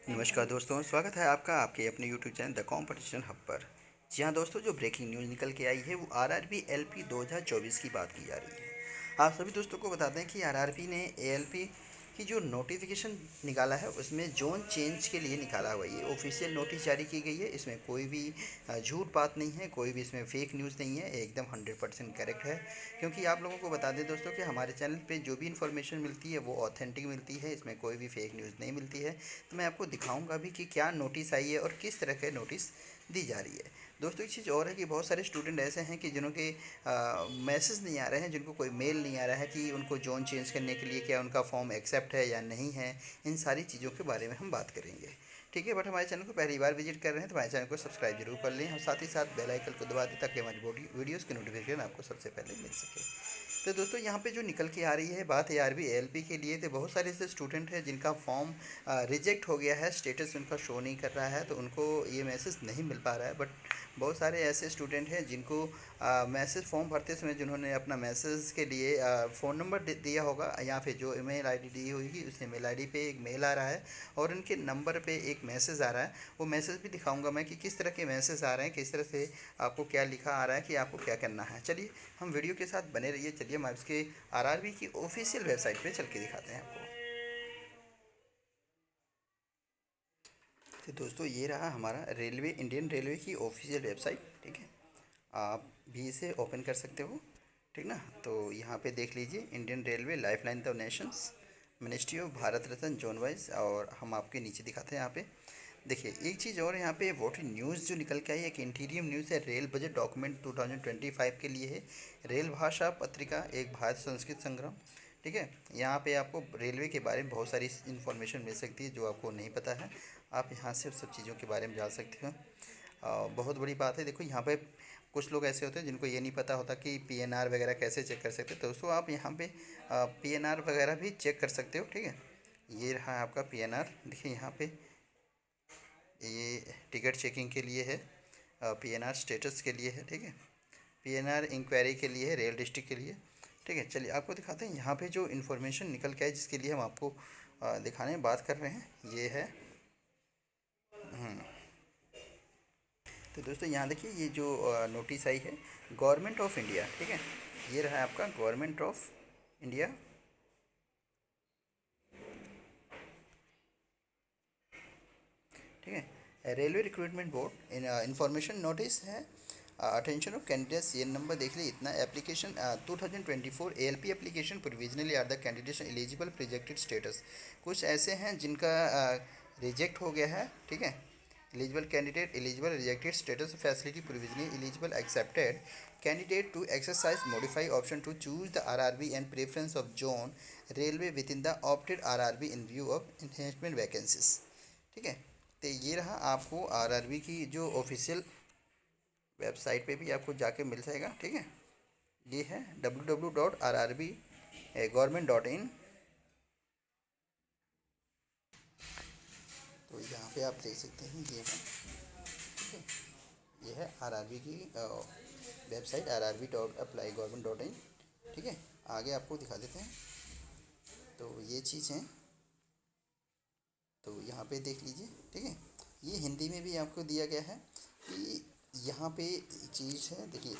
नमस्कार दोस्तों, स्वागत है आपका आपके अपने YouTube channel the competition hub पर। जी हाँ दोस्तों, जो ब्रेकिंग न्यूज़ निकल के आई है वो आरआरबी एलपी 2024 की बात की जा रही है। आप सभी दोस्तों को बता दें कि आरआरबी ने एएलपी की जो नोटिफिकेशन निकाला है उसमें जोन चेंज के लिए निकाला हुआ ये ऑफिशियल नोटिस जारी की गई है। इसमें कोई भी झूठ बात नहीं है, कोई भी इसमें फेक न्यूज़ नहीं है, एकदम 100% करेक्ट है। क्योंकि आप लोगों को बता दें दोस्तों कि हमारे चैनल पे जो भी इन्फॉर्मेशन मिलती है वो ऑथेंटिक मिलती है, इसमें कोई भी फेक न्यूज़ नहीं मिलती है। तो मैं आपको दिखाऊंगा भी कि क्या नोटिस आई है और किस तरह के नोटिस दी जा रही है। दोस्तों एक चीज़ और है कि बहुत सारे स्टूडेंट ऐसे हैं कि जिन्हों के मैसेज नहीं आ रहे हैं, जिनको कोई मेल नहीं आ रहा है कि उनको जोन चेंज करने के लिए क्या उनका फॉर्म एक्सेप्ट है या नहीं है। इन सारी चीज़ों के बारे में हम बात करेंगे। ठीक है, बट हमारे चैनल को पहली बार विजिट कर रहे हैं तो हमारे चैनल को सब्सक्राइब जरूर कर लें और साथ ही साथ बेल आइकन को दबा दें ताकि हमारी वीडियोज़ की नोटिफिकेशन आपको सबसे पहले मिल सके। तो दोस्तों यहाँ पे जो निकल के आ रही है बात एआरबी एएलपी के लिए, तो बहुत सारे ऐसे स्टूडेंट हैं जिनका फॉर्म रिजेक्ट हो गया है, स्टेटस उनका शो नहीं कर रहा है, तो उनको ये मैसेज नहीं मिल पा रहा है। बट बहुत सारे ऐसे स्टूडेंट हैं जिनको मैसेज फॉर्म भरते समय जिन्होंने अपना मैसेज के लिए फ़ोन नंबर दिया होगा या फिर जो ईमेल आईडी दी होगी उस ईमेल आईडी पे एक मेल आ रहा है और उनके नंबर पे एक मैसेज आ रहा है। वो मैसेज भी दिखाऊंगा मैं कि किस तरह के मैसेज आ रहे हैं, किस तरह से आपको क्या लिखा आ रहा है कि आपको क्या करना है। चलिए हम वीडियो के साथ बने रहिए। चलिए हम इसके आरआरबी की ऑफिशियल वेबसाइट पे चल के दिखाते हैं आपको। तो दोस्तों ये रहा हमारा रेलवे, इंडियन रेलवे की ऑफिशियल वेबसाइट। ठीक है, आप भी इसे ओपन कर सकते हो। ठीक ना, तो यहाँ पे देख लीजिए Indian railway lifeline the Nations, ministry of Bharat Ratna zone wise, और हम आपके नीचे दिखाते हैं यहाँ पे। देखिए एक चीज़ और यहाँ पे वोट न्यूज़ जो निकल के आई है, एक इंटीरियम न्यूज़ है, रेल बजट डॉक्यूमेंट 2025 के लिए है। रेल भाषा पत्रिका, एक भारत संस्कृत संग्राम। ठीक है, यहाँ पे आपको रेलवे के बारे में बहुत सारी इन्फॉर्मेशन मिल सकती है जो आपको नहीं पता है। आप यहाँ से उस सब चीज़ों के बारे में जान सकते हो। बहुत बड़ी बात है। देखो यहाँ पे कुछ लोग ऐसे होते हैं जिनको ये नहीं पता होता कि पीएनआर वगैरह कैसे चेक कर सकते हैं, तो दोस्तों आप यहाँ पे पीएनआर वगैरह भी चेक कर सकते हो। ठीक है, ये रहा आपका पीएनआर। देखिए यहाँ पे ये टिकट चेकिंग के लिए है, पीएनआर स्टेटस के लिए है। ठीक है, पीएनआर इंक्वायरी के लिए है, रेल डिस्ट्रिक्ट के लिए। ठीक है, चलिए आपको दिखाते हैं यहाँ पे जो इन्फॉर्मेशन निकल के है जिसके लिए हम आपको दिखाने में बात कर रहे हैं, ये है। तो दोस्तों यहाँ देखिए ये जो नोटिस आई है, गवर्नमेंट ऑफ इंडिया। ठीक है, ये रहा आपका गवर्नमेंट ऑफ इंडिया। ठीक है, railway recruitment board information notice है, अटेंशन ऑफ कैंडिडेट्स। ये नंबर देख लीजिए इतना। Application 2024 ALP application provisionally are the candidates eligible projected status. कुछ ऐसे हैं जिनका रिजेक्ट हो गया है। ठीक है, eligible candidate, eligible rejected status facility provisionally eligible accepted candidate to exercise modify option to choose the RRB and preference of zone railway within the opted RRB in view of enhancement vacancies. ठीक है, तो ये रहा आपको RRB की जो official website पे भी आपको जाके मिल जाएगा। ठीक है, ये है www.rrb.gov.in। तो यहाँ पे आप देख सकते हैं ये है। ठीक है, ये है आरआरबी की वेबसाइट rrb.apply.gov.in। ठीक है, आगे आपको दिखा देते हैं। तो ये चीज़ है, तो यहाँ पे देख लीजिए। ठीक है, ये हिंदी में भी आपको दिया गया है कि यहाँ पे चीज़ है। देखिए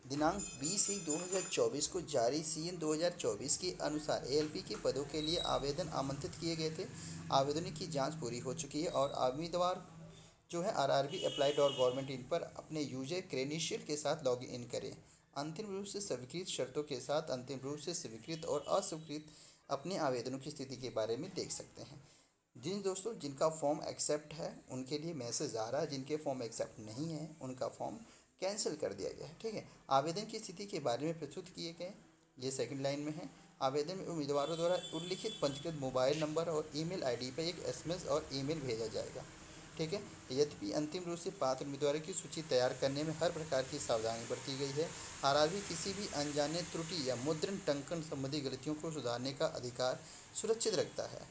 दिनांक 20/1/2024 को जारी सीएन 2024 के अनुसार एएलपी के पदों के लिए आवेदन आमंत्रित किए गए थे। आवेदनों की जांच पूरी हो चुकी है और उम्मीदवार जो है RRB apply dot government in पर अपने यूजर क्रेडेंशियल के साथ लॉग इन करें। अंतिम रूप से स्वीकृत शर्तों के साथ अंतिम रूप से स्वीकृत और अस्वीकृत अपने आवेदनों की स्थिति के बारे में देख सकते हैं। जिन दोस्तों जिनका फॉर्म एक्सेप्ट है उनके लिए मैसेज आ रहा है, जिनके फॉर्म एक्सेप्ट नहीं है उनका फॉर्म कैंसिल कर दिया गया है। ठीक है, आवेदन की स्थिति के बारे में प्रस्तुत किए गए, ये सेकंड लाइन में है। आवेदन में उम्मीदवारों द्वारा उल्लिखित पंजीकृत मोबाइल नंबर और ईमेल आईडी पर एक एसएमएस और ईमेल भेजा जाएगा। ठीक है, यद्यपि अंतिम रूप से पात्र उम्मीदवारों की सूची तैयार करने में हर प्रकार की सावधानी बरती गई है। आरआरबी किसी भी अनजाने त्रुटि या मुद्रण टंकन संबंधी गलतियों को सुधारने का अधिकार सुरक्षित रखता है।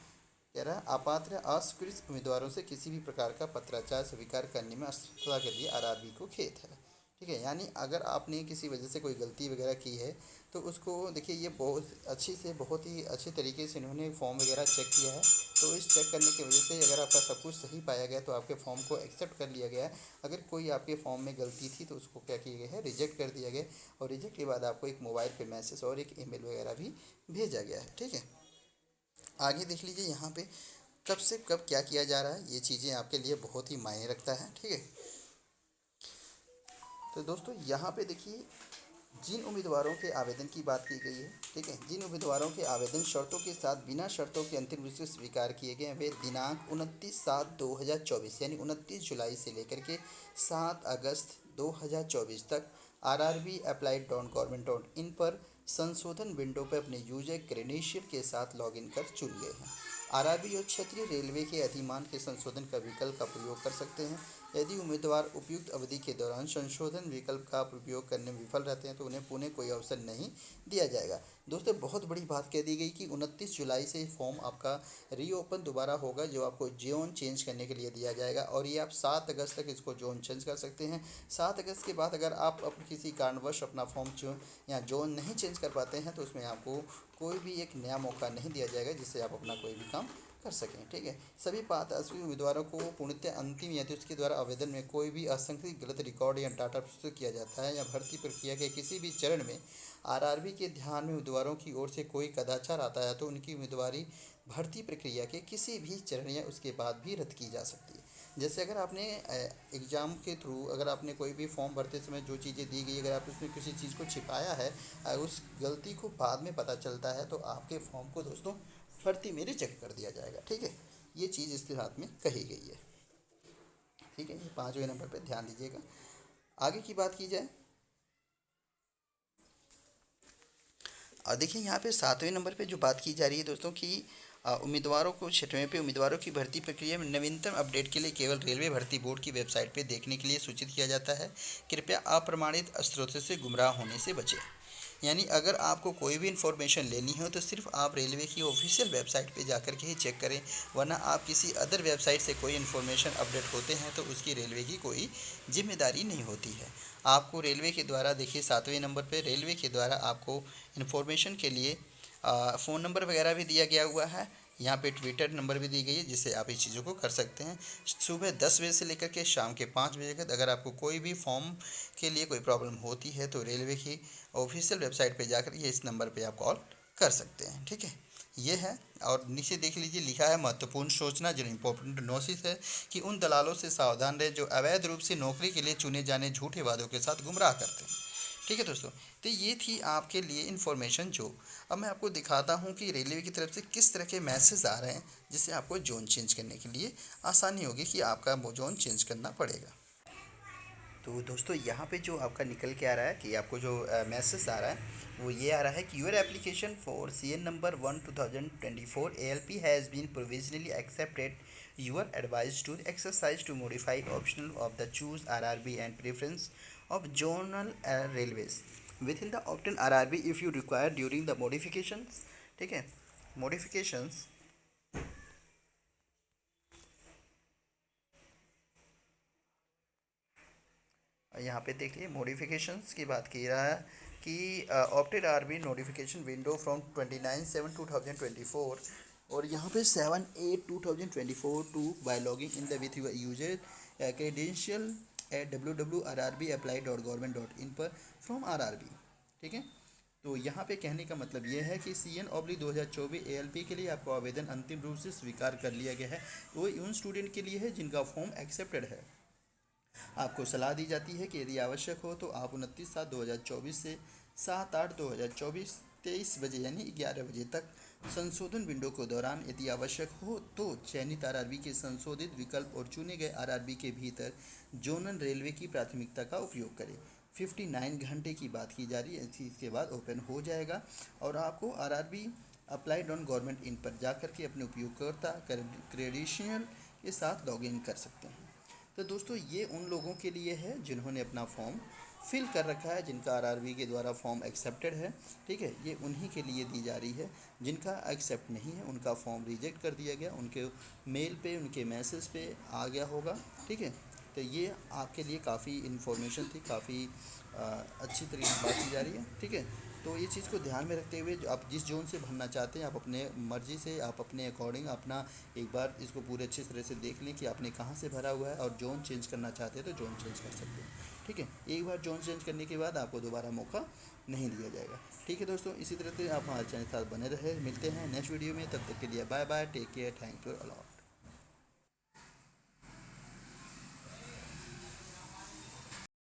कह रहा है अपात्र या अस्वीकृत उम्मीदवारों से किसी भी प्रकार का पत्राचार स्वीकार करने में असफलता के लिए आरआरबी को खेद है। ठीक है। यानी अगर आपने किसी वजह से कोई गलती वगैरह की है तो उसको देखिए, ये बहुत ही अच्छे तरीके से इन्होंने फॉर्म वगैरह चेक किया है। तो इस चेक करने की वजह से अगर आपका सब कुछ सही पाया गया तो आपके फॉर्म को एक्सेप्ट कर लिया गया है। अगर कोई आपके फॉर्म में गलती थी तो उसको क्या किया गया है, रिजेक्ट कर दिया गया। और रिजेक्ट के बाद आपको एक मोबाइल पे मैसेज और एक ईमेल वगैरह भी भेजा गया है। ठीक है। आगे देख लीजिए यहाँ पे कब से कब क्या किया जा रहा है, ये चीज़ें आपके लिए बहुत ही मायने रखता है। ठीक है। तो दोस्तों यहाँ पे देखिए, जिन उम्मीदवारों के आवेदन की बात की गई है, ठीक है, जिन उम्मीदवारों के आवेदन शर्तों के साथ बिना शर्तों के अंतिम रूप से स्वीकार किए गए हैं, वे दिनांक 29/7/2024 यानी 29 जुलाई से लेकर के 7 अगस्त 2024 तक RRB applied dot government dot in पर संशोधन विंडो पर अपने यूजर क्रेडेंशियल के साथ लॉगिन कर चुन गए हैं। RRB और क्षेत्रीय रेलवे के अधिमान के संशोधन का विकल्प का प्रयोग कर सकते हैं। यदि उम्मीदवार उपयुक्त अवधि के दौरान संशोधन विकल्प का उपयोग करने में विफल रहते हैं तो उन्हें पुनः कोई अवसर नहीं दिया जाएगा। दोस्तों बहुत बड़ी बात कह दी गई कि 29 जुलाई से फॉर्म आपका रीओपन दोबारा होगा, जो आपको जोन चेंज करने के लिए दिया जाएगा। और ये आप 7 अगस्त तक इसको जोन चेंज कर सकते हैं। 7 अगस्त के बाद अगर आप किसी कारणवश अपना फॉर्म या जोन नहीं चेंज कर पाते हैं तो उसमें आपको कोई भी एक नया मौका नहीं दिया जाएगा जिससे आप अपना कोई भी काम कर सकें। ठीक है। सभी पात्र उम्मीदवारों को पूर्णतः अंतिम या तो उसके द्वारा आवेदन में कोई भी असंगत गलत रिकॉर्ड या डाटा प्रस्तुत किया जाता है या भर्ती प्रक्रिया के किसी भी चरण में RRB के ध्यान में उम्मीदवारों की ओर से कोई कदाचार आता है तो उनकी उम्मीदवारी भर्ती प्रक्रिया के किसी भी चरण या उसके बाद भी रद्द की जा सकती है। जैसे अगर आपने एग्ज़ाम के थ्रू अगर आपने कोई भी फॉर्म भरते समय जो चीज़ें दी गई, अगर आप उसमें किसी चीज़ को छिपाया है, उस गलती को बाद में पता चलता है तो आपके फॉर्म को दोस्तों भर्ती में रिजेक्ट कर दिया जाएगा। ठीक है। ये चीज़ इसके साथ में कही गई है। ठीक है। ये 5वें नंबर पे ध्यान दीजिएगा। आगे की बात की जाए, और देखिए यहाँ पे 7वें नंबर पे जो बात की जा रही है दोस्तों कि उम्मीदवारों को 6वें पे उम्मीदवारों की भर्ती प्रक्रिया में नवीनतम अपडेट के लिए केवल रेलवे भर्ती बोर्ड की वेबसाइट पे देखने के लिए सूचित किया जाता है। कृपया अप्रमाणित स्रोतों से गुमराह होने से बचें। यानी अगर आपको कोई भी इन्फॉर्मेशन लेनी हो तो सिर्फ आप रेलवे की ऑफिशियल वेबसाइट पे जाकर के ही चेक करें, वरना आप किसी अदर वेबसाइट से कोई इन्फॉर्मेशन अपडेट होते हैं तो उसकी रेलवे की कोई जिम्मेदारी नहीं होती है। आपको रेलवे के द्वारा देखिए 7वें नंबर पे रेलवे के द्वारा आपको इन्फॉर्मेशन के लिए फ़ोन नंबर वगैरह भी दिया गया हुआ है। यहाँ पे ट्विटर नंबर भी दी गई है जिससे आप इस चीज़ों को कर सकते हैं। सुबह 10 बजे से लेकर के शाम के 5 बजे तक अगर आपको कोई भी फॉर्म के लिए कोई प्रॉब्लम होती है तो रेलवे की ऑफिशियल वेबसाइट पे जाकर ये इस नंबर पे आप कॉल कर सकते हैं। ठीक है। ये है। और नीचे देख लीजिए लिखा है महत्वपूर्ण सूचना जो इम्पोर्टेंट नोटिस है कि उन दलालों से सावधान रहे जो अवैध रूप से नौकरी के लिए चुने जाने झूठे वादों के साथ गुमराह करते हैं। ठीक है दोस्तों। तो ये थी आपके लिए इन्फॉर्मेशन जो अब मैं आपको दिखाता हूँ कि रेलवे की तरफ से किस तरह के मैसेज आ रहे हैं जिससे आपको जोन चेंज करने के लिए आसानी होगी कि आपका वो जोन चेंज करना पड़ेगा। तो दोस्तों यहाँ पे जो आपका निकल के आ रहा है कि आपको जो मैसेज आ रहा है वो ये आ रहा है कि your application for CN number 1/2024 ALP has been provisionally accepted. You are advised to exercise to modify optional of the choose RRB and preference of zonal railways within the opt-in RRB if you require during the modifications। ठीक है। modifications यहाँ पे देखिए modifications की बात की रहा है कि opted RB notification window from 29/7/2024 और यहाँ पे 7/8/2024 to by logging in the with your user credential at www.rrbapply.government.in पर फ्रॉम RRB। ठीक है। तो यहाँ पे कहने का मतलब ये है कि CN/2024 ALP के लिए आपको आवेदन अंतिम रूप से स्वीकार कर लिया गया है। वो उन स्टूडेंट के लिए है जिनका फॉर्म एक्सेप्टेड है। आपको सलाह दी जाती है कि यदि आवश्यक हो तो आप 29/7/2024 से 7/8/2024 23 बजे यानी 11 बजे तक संशोधन विंडो के दौरान यदि आवश्यक हो तो चयनित RRB के संशोधित विकल्प और चुने गए RRB के भीतर जोनल रेलवे की प्राथमिकता का उपयोग करें। 59 घंटे की बात की जा रही है, इसके बाद ओपन हो जाएगा और आपको RRB applied on government in पर जाकर के अपने उपयोगकर्ता क्रेडेंशियल के साथ लॉगिन कर सकते हैं। तो दोस्तों ये उन लोगों के लिए है जिन्होंने अपना फॉर्म फिल कर रखा है, जिनका RRB के द्वारा फॉर्म एक्सेप्टेड है। ठीक है। ये उन्हीं के लिए दी जा रही है। जिनका एक्सेप्ट नहीं है उनका फॉर्म रिजेक्ट कर दिया गया, उनके मेल पे उनके मैसेज पे आ गया होगा। ठीक है। तो ये आपके लिए काफ़ी इन्फॉर्मेशन थी, काफ़ी अच्छी तरीके से बात की जा रही है, ठीक है। तो ये चीज़ को ध्यान में रखते हुए आप जिस जोन से भरना चाहते हैं, आप अपने मर्ज़ी से, आप अपने अकॉर्डिंग अपना एक बार इसको पूरे अच्छी तरह से देख लें कि आपने कहाँ से भरा हुआ है, और जोन चेंज करना चाहते हैं तो जोन चेंज कर सकते हैं, ठीक है। एक बार जोन चेंज करने के बाद आपको दोबारा मौका नहीं दिया जाएगा, ठीक है दोस्तों। इसी तरह से आप हमारे चैनल के साथ बने रहे, मिलते हैं नेक्स्ट वीडियो में, तब तक के लिए bye bye, take care, thank you allot.